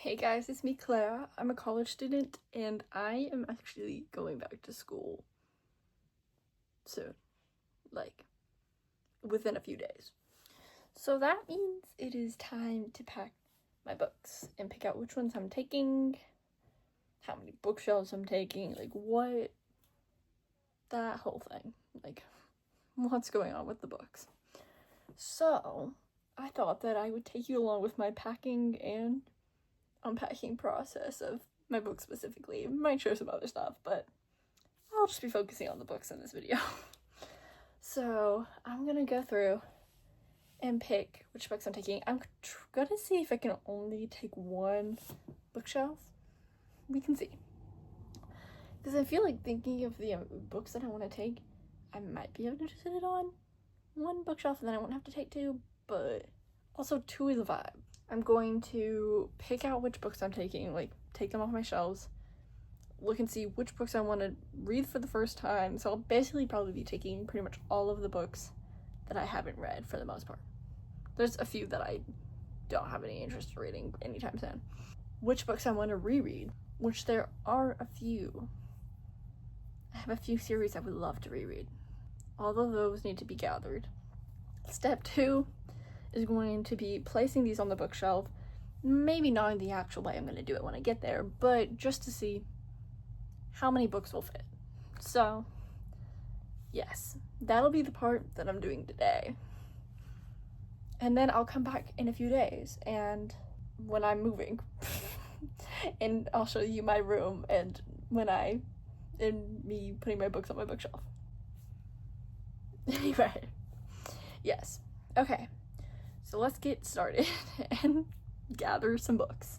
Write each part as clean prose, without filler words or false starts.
Hey guys, it's me, Clara. I'm a college student and I am actually going back to school soon, like within a few days. So that means it is time to pack my books and pick out which ones I'm taking, how many bookshelves I'm taking, that whole thing, what's going on with the books. So I thought that I would take you along with my packing and unpacking process of my book specifically. Might show some other stuff, but I'll just be focusing on the books in this video. So I'm gonna go through and pick which books I'm taking. I'm gonna see if I can only take one bookshelf. We can see. Because I feel like thinking of the books that I want to take, I might be able to sit it on one bookshelf and then I won't have to take two, but also two is a vibe. I'm going to pick out which books I'm taking, take them off my shelves, look and see which books I want to read for the first time. So I'll basically probably be taking pretty much all of the books that I haven't read for the most part. There's a few that I don't have any interest in reading anytime soon. Which books I want to reread, which there are a few. I have a few series I would love to reread. All of those need to be gathered. Step 2 is going to be placing these on the bookshelf, maybe not in the actual way I'm going to do it when I get there, but just to see how many books will fit. So yes, that'll be the part that I'm doing today. And then I'll come back in a few days and when I'm moving and I'll show you my room and me putting my books on my bookshelf. Anyway, yes, okay. So let's get started and gather some books.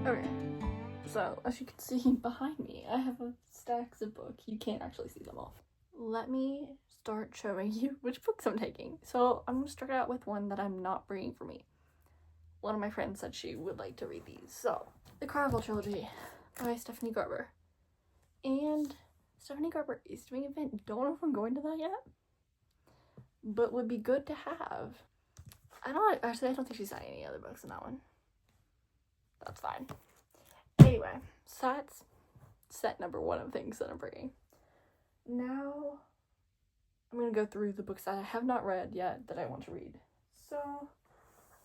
Okay, so as you can see behind me, I have stacks of books. You can't actually see them all. Let me start showing you which books I'm taking. So I'm going to start out with one that I'm not bringing for me. One of my friends said she would like to read these. So, The Carnival Trilogy by Stephanie Garber. And Stephanie Garber is doing an event. Don't know if I'm going to that yet, but would be good to have. I don't think she's signed any other books in that one. That's fine. Anyway, so that's set number 1 of things that I'm bringing. Now, I'm going to go through the books that I have not read yet that I want to read. So,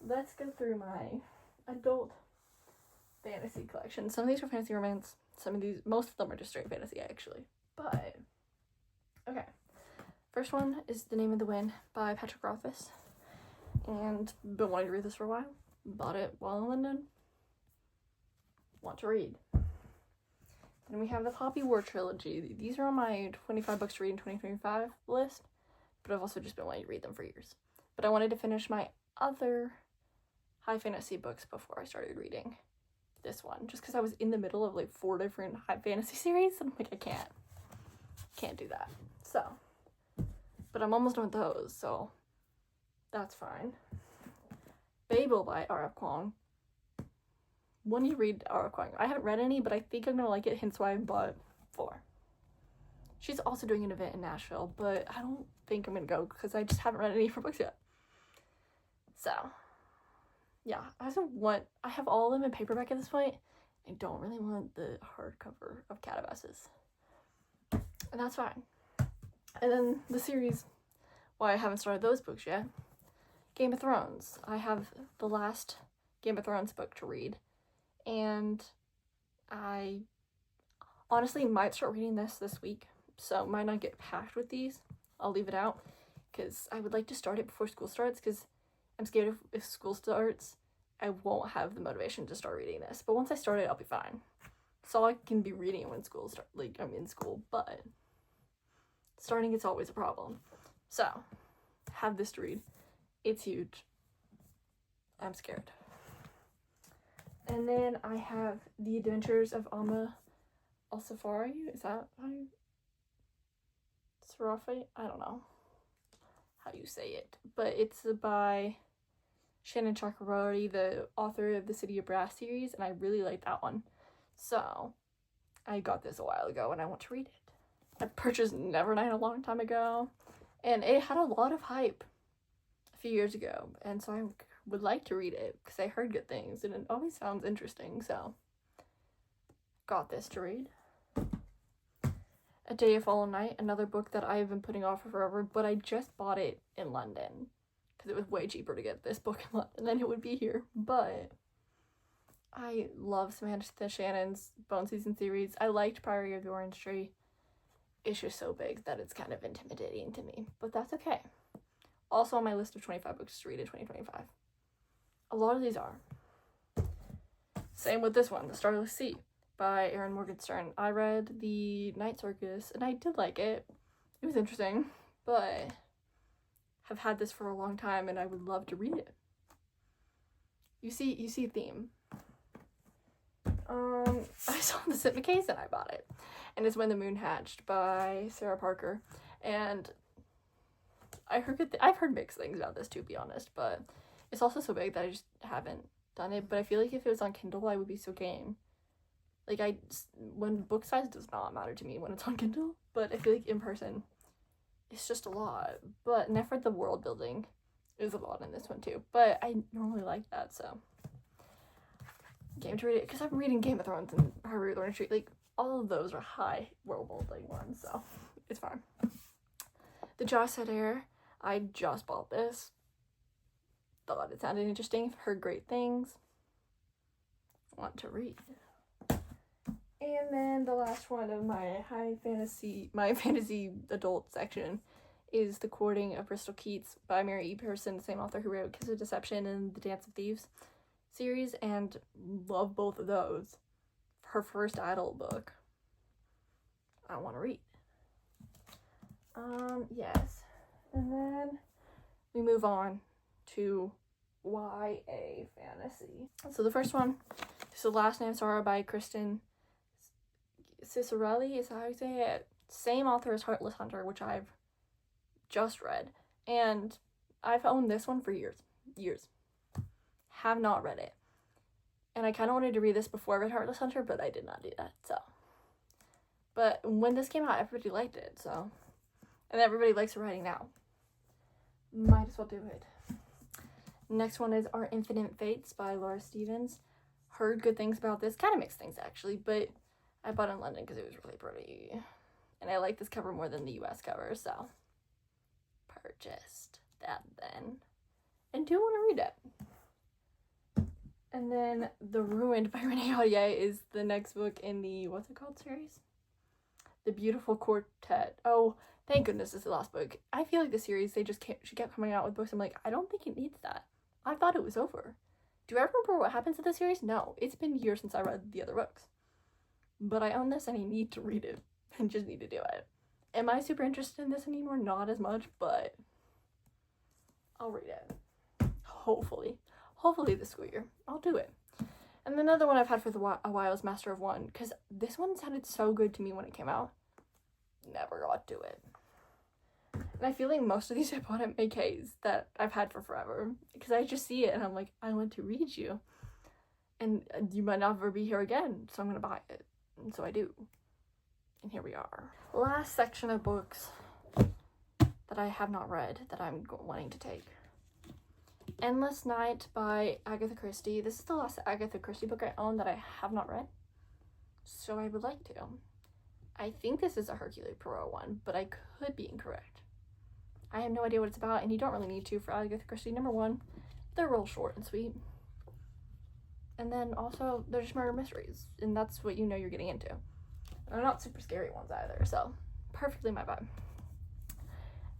let's go through my adult fantasy collection. Some of these are fantasy romance. Most of them are just straight fantasy, actually. But, okay. First one is The Name of the Wind by Patrick Rothfuss. And been wanting to read this for a while. Bought it while in London. Want to read. Then we have the Poppy War trilogy. These are on my 25 books to read in 2025 list, but I've also just been wanting to read them for years. But I wanted to finish my other high fantasy books before I started reading this one, just because I was in the middle of 4 different high fantasy series, and I'm like, I can't do that. So, but I'm almost done with those, so that's fine. Babel by R.F. Kuang. When you read R.F. Kuang, I haven't read any, but I think I'm gonna like it, hence why I bought 4. She's also doing an event in Nashville, but I don't think I'm gonna go because I just haven't read any of her books yet. So, yeah, I have all of them in paperback at this point. I don't really want the hardcover of Calabasas. And that's fine. And then the series, why I haven't started those books yet. Game of Thrones. I have the last Game of Thrones book to read. And I honestly might start reading this week, so might not get packed with these. I'll leave it out because I would like to start it before school starts, because I'm scared if school starts, I won't have the motivation to start reading this. But once I start it, I'll be fine. So I can be reading when school starts, like I'm in school, but starting it's always a problem. So, have this to read. It's huge. I'm scared. And then I have The Adventures of Amma Al-Safari. Is that how you... Sarafi? I don't know how you say it. But it's by Shannon Chakraborty, the author of the City of Brass series, and I really like that one. So, I got this a while ago and I want to read it. I purchased Nevernight a long time ago, and it had a lot of hype a few years ago, and so I would like to read it because I heard good things and it always sounds interesting. So got this to read. A Day of Fallen Night, another book that I've been putting off for forever, but I just bought it in London because it was way cheaper to get this book in London than it would be here. But I love Samantha Shannon's Bone Season series. I liked Priory of the Orange Tree. It's just so big that it's kind of intimidating to me, but that's okay. Also on my list of 25 books to read in 2025. A lot of these are. Same with this one, The Starless Sea by Erin Morgenstern. I read The Night Circus and I did like it. It was interesting, but have had this for a long time and I would love to read it. You see a theme. I saw this at McKay's and I bought it. And it's When the Moon Hatched by Sarah Parker. And I've heard mixed things about this, to be honest, but it's also so big that I just haven't done it. But I feel like if it was on Kindle, I would be so game. Like, when book size does not matter to me when it's on Kindle, but I feel like in person, it's just a lot. But and I've heard the world building is a lot in this one too, but I normally like that, so game to read it, because I'm reading Game of Thrones and Priory of the Orange Tree. Like, all of those are high world building ones, so it's fine. The Joss Said Air, I just bought this. Thought it sounded interesting, heard great things. Want to read. And then the last one of my fantasy adult section is The Courting of Bristol Keats by Mary E. Pearson, the same author who wrote Kiss of Deception and The Dance of Thieves series, and love both of those. Her first adult book I want to read. Yes. And then we move on to YA fantasy. So the first one is The Last Name Sorrow by Kristen Cicerelli, is that how you say it? Same author as Heartless Hunter, which I've just read. And I've owned this one for years. Have not read it. And I kind of wanted to read this before I read Heartless Hunter, but I did not do that, so. But when this came out, everybody liked it, so. And everybody likes the writing now. Might as well do it. Next one is Our Infinite Fates by Laura Stevens. Heard good things about this. Kind of mixed things, actually, but I bought it in London because it was really pretty. And I like this cover more than the US cover, so. Purchased that then. And do want to read it. And then The Ruined by Renee Audier is the next book in the, what's it called, series? The Beautiful Quartet. Oh, thank goodness this is the last book. I feel like the series, she kept coming out with books. I'm like, I don't think it needs that. I thought it was over. Do I remember what happens in the series? No, it's been years since I read the other books. But I own this and I need to read it. I just need to do it. Am I super interested in this anymore? Not as much, but I'll read it. Hopefully this school year. I'll do it. And another one I've had for a while is Master of One, because this one sounded so good to me when it came out. Never got to it. And I feel like most of these I bought at McKay's that I've had for forever, because I just see it and I'm like, I want to read you. And you might never be here again, so I'm going to buy it. And so I do. And here we are. Last section of books that I have not read that I'm wanting to take. Endless Night by Agatha Christie. This is the last Agatha Christie book I own that I have not read, so I would like to. I think this is a Hercule Poirot one, but I could be incorrect. I have no idea what it's about, and you don't really need to for Agatha Christie. Number one, they're real short and sweet. And then also, they're just murder mysteries, and that's what you know you're getting into. They're not super scary ones either, so perfectly my vibe.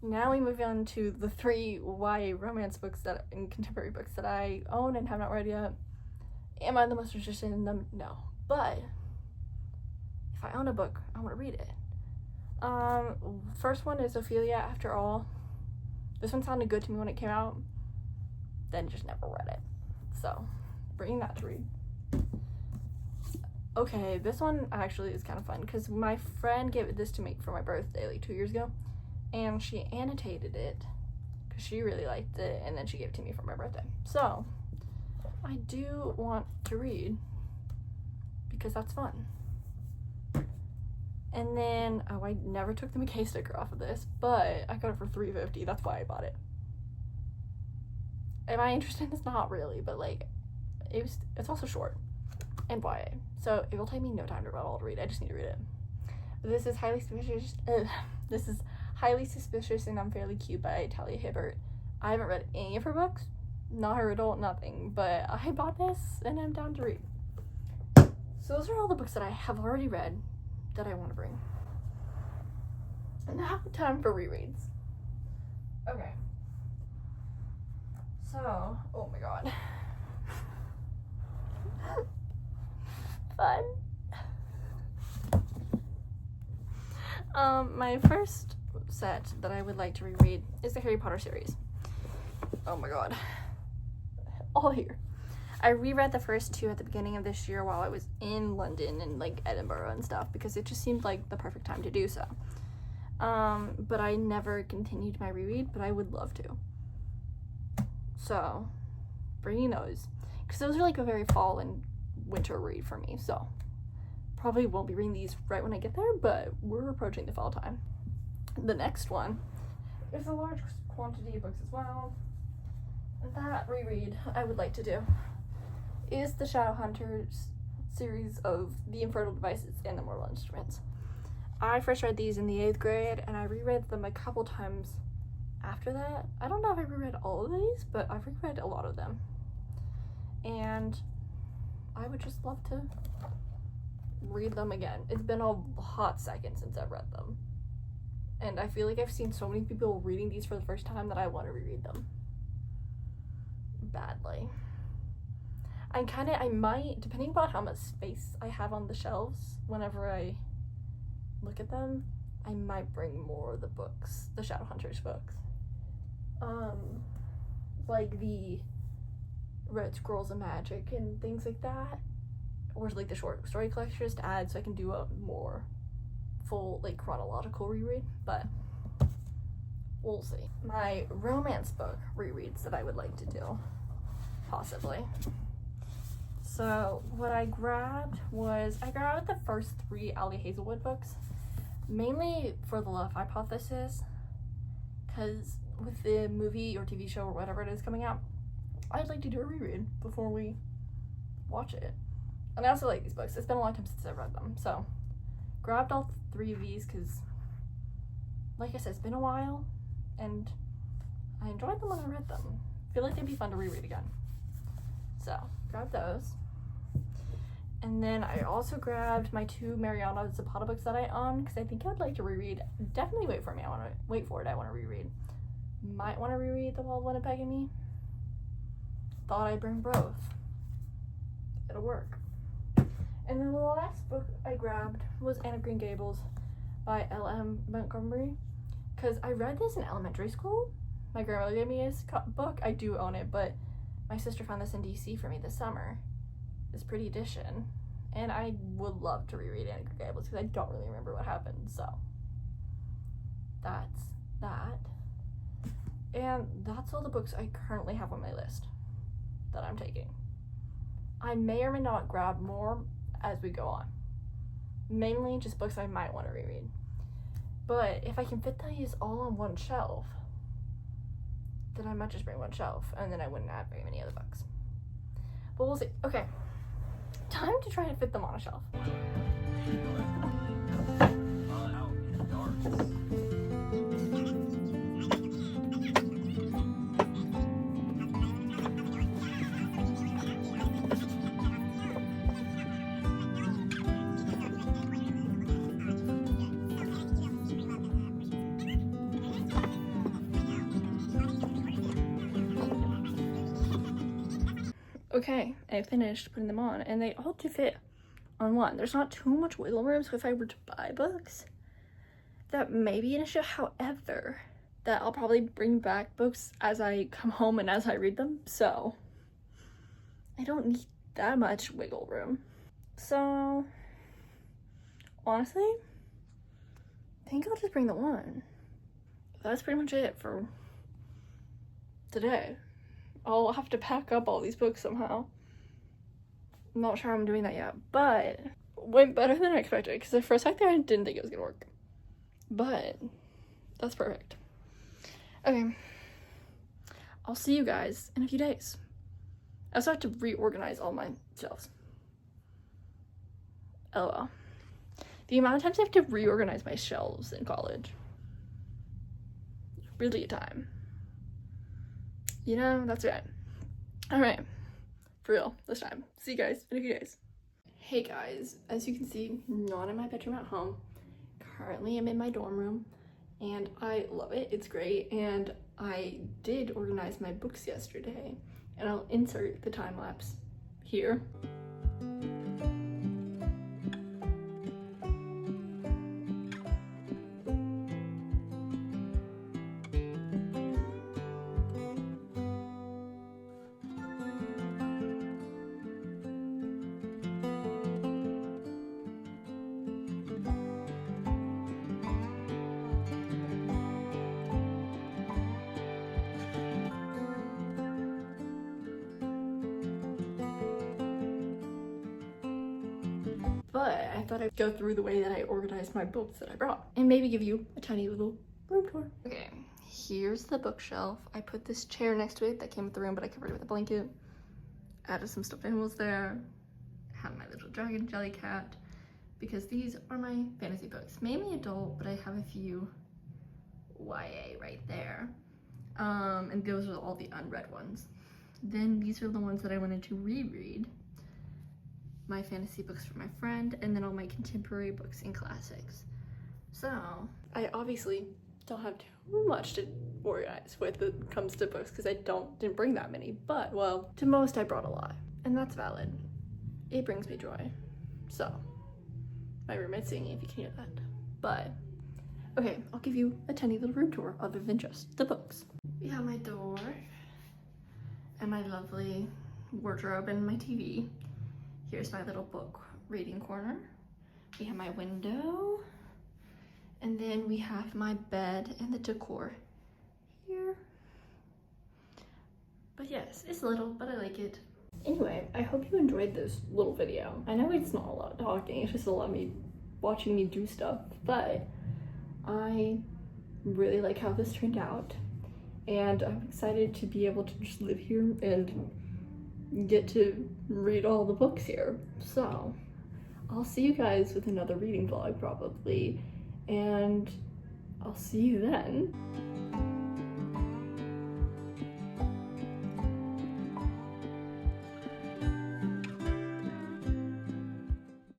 Now we move on to the 3 YA romance books and contemporary books that I own and have not read yet. Am I the most interested in them? No. But if I own a book, I want to read it. First one is Ophelia After All. This one sounded good to me when it came out, then just never read it. So, bringing that to read. Okay, this one actually is kind of fun because my friend gave this to me for my birthday like 2 years ago, and she annotated it because she really liked it, and then she gave it to me for my birthday. So, I do want to read because that's fun. And then, oh, I never took the McKay sticker off of this, but I got it for $3.50. That's why I bought it. Am I interested? It's not really, but like, it's also short and YA, so it will take me no time to read. I just need to read it. This is Highly Suspicious. This is Highly Suspicious and Unfairly Cute by Talia Hibbert. I haven't read any of her books, not her adult, nothing, but I bought this and I'm down to read. So those are all the books that I have already read that I want to bring. And now time for rereads. Okay. So, oh my god. Fun. My first set that I would like to reread is the Harry Potter series. Oh my god. All here. I reread the first 2 at the beginning of this year while I was in London and like Edinburgh and stuff because it just seemed like the perfect time to do so. But I never continued my reread, but I would love to. So, bringing those, because those are like a very fall and winter read for me, so probably won't be reading these right when I get there, but we're approaching the fall time. The next one is a large quantity of books as well. That reread I would like to do is the Shadowhunters series of The Infernal Devices and the Mortal Instruments. I first read these in the 8th grade, and I reread them a couple times after that. I don't know if I reread all of these, but I've reread a lot of them. And I would just love to read them again. It's been a hot second since I've read them. And I feel like I've seen so many people reading these for the first time that I want to reread them. Badly. I might, depending upon how much space I have on the shelves, whenever I look at them, I might bring more of the books, the Shadowhunters books. Like the Red Scrolls of Magic and things like that. Or like the short story collections to add so I can do a more full, like, chronological reread, but we'll see. My romance book rereads that I would like to do, possibly. So what I grabbed the first 3 Ali Hazelwood books, mainly for the Love Hypothesis, because with the movie or TV show or whatever it is coming out, I'd like to do a reread before we watch it. And I also like these books. It's been a long time since I've read them, so grabbed all 3 of these because, like I said, it's been a while, and I enjoyed them when I read them. I feel like they'd be fun to reread again. So, grabbed those. And then I also grabbed my 2 Mariana Zapata books that I own because I think I'd like to reread. Definitely wait for me. I want to wait for it. I want to reread. Might want to reread The Wall of Winnipeg and Me. Thought I'd bring both. It'll work. And then the last book I grabbed was Anne of Green Gables by L.M. Montgomery, because I read this in elementary school. My grandmother gave me this book. I do own it, but my sister found this in DC for me this summer, this pretty edition, and I would love to reread Anne of Green Gables because I don't really remember what happened, so that's that. And that's all the books I currently have on my list that I'm taking. I may or may not grab more as we go on. Mainly just books I might want to reread. But if I can fit these all on one shelf, then I might just bring one shelf, and then I wouldn't add very many other books. But we'll see. Okay, time to try to fit them on a shelf. okay, I finished putting them on, and they all do fit on one. There's not too much wiggle room, so if I were to buy books, that may be an issue. However, that I'll probably bring back books as I come home and as I read them, so I don't need that much wiggle room. So honestly, I think I'll just bring the one. That's pretty much it for today. I'll have to pack up all these books somehow. I'm not sure how I'm doing that yet, but went better than I expected, because for a second I didn't think it was gonna work. But that's perfect. Okay, I'll see you guys in a few days. I also have to reorganize all my shelves. LOL. The amount of times I have to reorganize my shelves in college. Really a time. You know, that's right. Alright, for real, this time. See you guys in a few days. Hey guys, as you can see, not in my bedroom at home. Currently I'm in my dorm room, and I love it. It's great, and I did organize my books yesterday, and I'll insert the time lapse here. But I thought I'd go through the way that I organized my books that I brought and maybe give you a tiny little room tour. Okay, here's the bookshelf. I put this chair next to it that came with the room, but I covered it with a blanket. Added some stuffed animals there. Have my little dragon jelly cat, because these are my fantasy books. Mainly adult, but I have a few YA right there. And those are all the unread ones. Then these are the ones that I wanted to reread. My fantasy books for my friend, and then all my contemporary books and classics. So I obviously don't have too much to organize when it comes to books, because I didn't bring that many, but well, to most I brought a lot, and that's valid. It brings me joy. So my roommate's singing, if you can hear that. But okay, I'll give you a tiny little room tour other than just the books. We have my door and my lovely wardrobe and my TV. Here's my little book reading corner. We have my window, and then we have my bed and the decor here. But yes, it's little, but I like it. Anyway, I hope you enjoyed this little video. I know it's not a lot of talking, it's just a lot of me watching me do stuff, but I really like how this turned out, and I'm excited to be able to just live here and get to read all the books here. So I'll see you guys with another reading vlog probably, and I'll see you then.